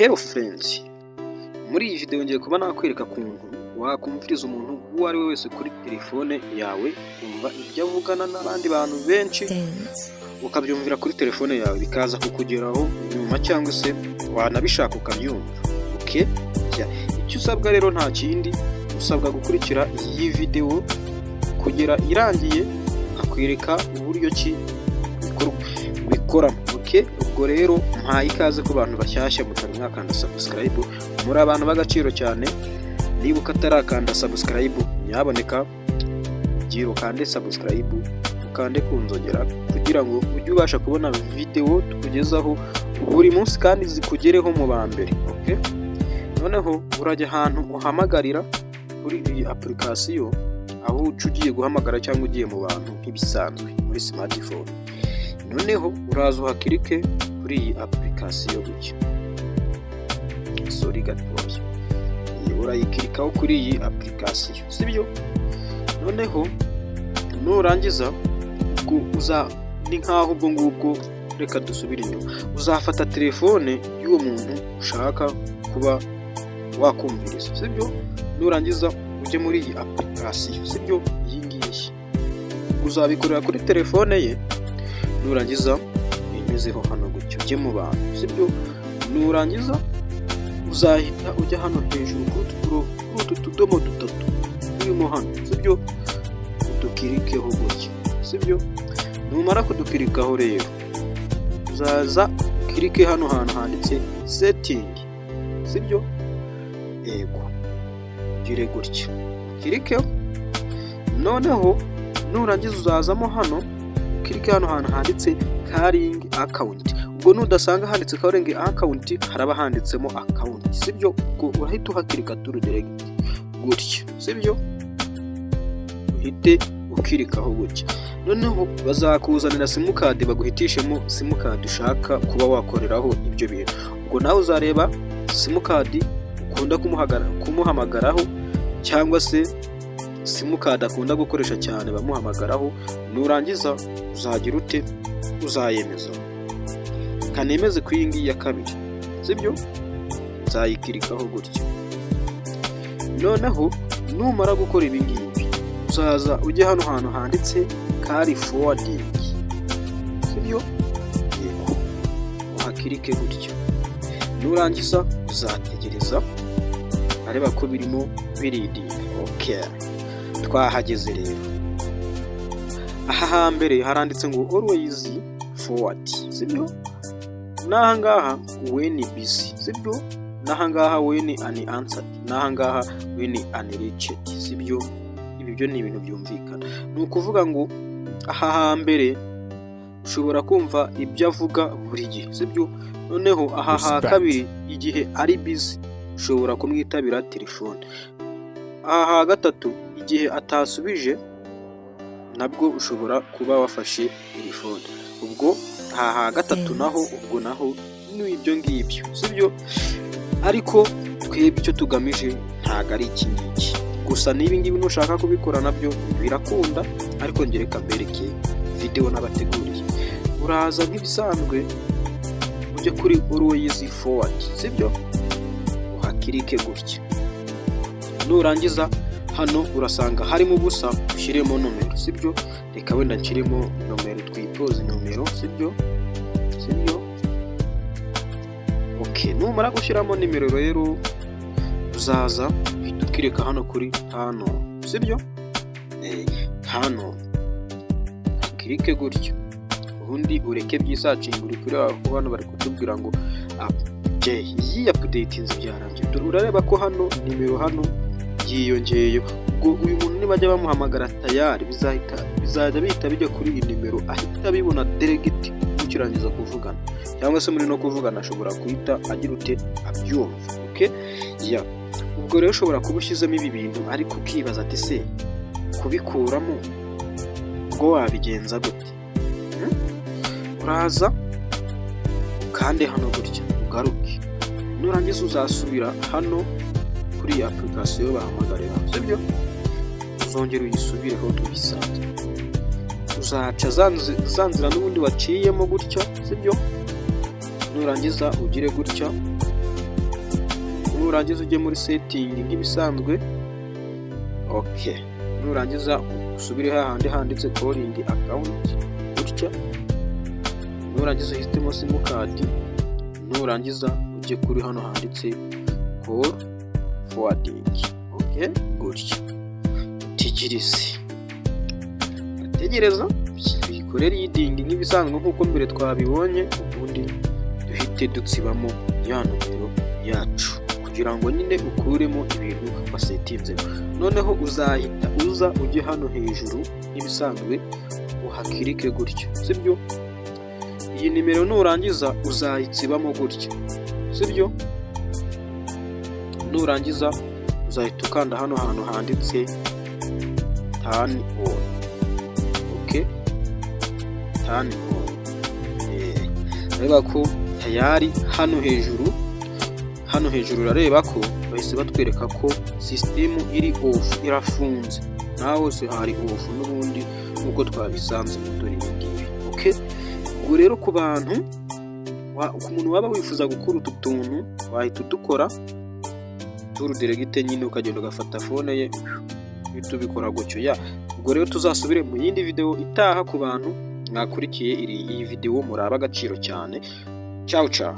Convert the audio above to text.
Hello friends, muri iyi video ngiye kuba nakwereka kuntu wakumviriza umuntu uwo ari we wese kuri telefone yawe, kumva ibyo avugana n'abandi bantu benshi ukabyumvira kuri telefone yawe bikaza kukugeraho nyuma, cyangwa se wanabishaka ukabyumva. Okay, icyo usabwa rero nta kindi, usabwa gukurikira iyi video kugera irangiye, akwereka uburyo ki bikoramo. Okay, ubwo rero mpaye ikaze ku bantu bashyashya mutari mwakanda subscribe, muri abantu b'agaciro cyane. Niba ukatarakanda subscribe, nyaboneka gira ukande subscribe, ukande kunzogera kugira ngo ujye ubasha kubona video tukugezaho buri munsi kandi zikugereho mu ba mbere. Okay, noneho urajya ahantu uhamagarira kuri iyi application, aho ugiye guhamagara cyangwa ugiye mu bantu nk'ibisanzwe muri smartphone. Noneho uraza uhakirike kuri iyi application gutya, sorry gatoya, urayikirikaho kuri iyi application, sibyo? Noneho nurangiza ni nkaho ubwo ngubwo, reka dusubire inyuma, uzafata telefone y'uwo muntu ushaka kuba wakumviriza, sibyo? Nurangiza ujye muri iyi application, sibyo? Iyi ngiyi uzabikorera kuri telefone ye. Nurangiza inyuzeho hano gutyo, ujye mu bantu, sibyo? Nurangiza uzahita ujya hano hejuru kuri utu tudomo dutatu turimo hano, sibyo? Udukirikeho gutyo, sibyo? Numara kudukirikaho rero uzaza kirike hano hantu handitse setting, sibyo? Yego, gire gutyo kirikeho. Noneho nurangiza uzazamo hano kirike hano hantu handitse calling account. Ubwo nudasanga handitse calling account, haraba handitsemo account, sibyo? Ubwo urahita uhakirika turu direct gutyo, sibyo? Uhite ukirikaho gutya. Noneho bazakuzanira simukadi, baguhitishemo simukadi ushaka kuba wakoreraho ibyo bintu. Ubwo nawe uzareba simukadi ukunda kumuhamagaraho, cyangwa se simukadi akunda gukoresha cyane bamuhamagaraho. Nurangiza uzagira ute, uzayemeza, kanemeze ku iyi ngiyi ya kabiri, sibyo? Nzayikirikaho gutyo. Noneho numara gukora ibi ngibi, uzaza ujye hano hantu handitse carry forwarding, sibyo? Yego, uhakirike gutyo. Nurangiza uzategereza areba ko birimo biridinga. Okay, twahageze rero. Aha hambere haranditse ngo always forward, sibyo? Naha ngaha when busy, sibyo? Naha ngaha when unanswered, naha ngaha when unreached, sibyo? Ibi byo ni ibintu byumvikana. Ni ukuvuga ngo aha hambere ushobora kumva ibyo avuga buri gihe, sibyo? Noneho aha ha kabiri, igihe ari busy ushobora kumwitabira telefone. Aha ha gatatu, igihe atasubije nabwo ushobora kuba wafashe telefone. Ubwo aha ha gatatu naho, ubwo naho ni ibyo ngibyo, sibyo? Ariko twebwe icyo tugamije ntago ari iki ngiki gusa. Niba ngibi nushaka kubikora nabyo birakunda, ariko ngereka mbereke video nabateguriye. Uraza nk'ibisanzwe ujye kuri always forward, sibyo? Uhakirike gutya. Nurangiza hano urasanga harimo ubusa, ushyiremo nomero, sibyo? Reka wenda nshyiremo nomero, twipoze nomero, sibyo? Okay, numara gushyiramo nimero rero uzaza uhita ukireka hano kuri hano, sibyo? Hano kirike gutyo, ubundi ureke byisachinga. Uri kuri aho hano bari kutubwira ngo iyi update inzi byarangiye. Urareba ko hano nimero hano yiyongeyeho. Ubwo uyu muntu nibajya bamuhamagara tayari bizajya bihita bijya kuri iyi nimero, ahita bibona direct ukirangiza kuvugana, cyangwa se muri no kuvugana ashobora guhita agira ute, abyumva. Okay, ubwo rero ushobora kuba ushyizemo ibi bintu ariko ukibaza ati se kubikuramo ubwo wabigenza gute? Uraza kandi hano gutya ugaruke. Nurangiza uzasubira hano kuri iyi application bahamagarira, sibyo? Uzongera uyisubireho tubisanzwe. Uzaca zanzira n'ubundi waciyemo gutya, sibyo? Nurangiza ugire gutya nurangiza ujye muri setting nk'ibisanzwe. Okay, nurangiza usubire hahandi handitse calling account gutya, nurangiza uhitemo simukadi, nurangiza ujye kuri hano handitse call forwarding. Okay, gutya tegereza bikore reading nk'ibisanzwe nk'uko mbere twabibonye, ubundi duhite dutsibamo ya nomero yacu kugira ngo nyine ukuremo ibintu wasetinze. Noneho uzahita uza ujye hano hejuru nk'ibisanzwe uhakirike gutya, sibyo? Iyi nimero nurangiza uzayitsibamo gutya, sibyo? Nurangiza uzahita ukanda hano hantu handitse turn on. Okay, turn on. Reba ko tayari hano hejuru urareba ko bahise batwereka ko system iri off, irafunze. Naho se hari off n'ubundi nkuko twabisanze muri ibi. Okay, ubwo rero ku bantu umuntu waba wifuza gukora utu tuntu wahita udukora turu delegite nyine, ukagenda ugafata phone ye bitubikora gutyo ya. Ubwo rero tuzasubire mu yindi video itaha ku bantu mwakurikiye iyi video, muraba agaciro cyane. Ciao ciao.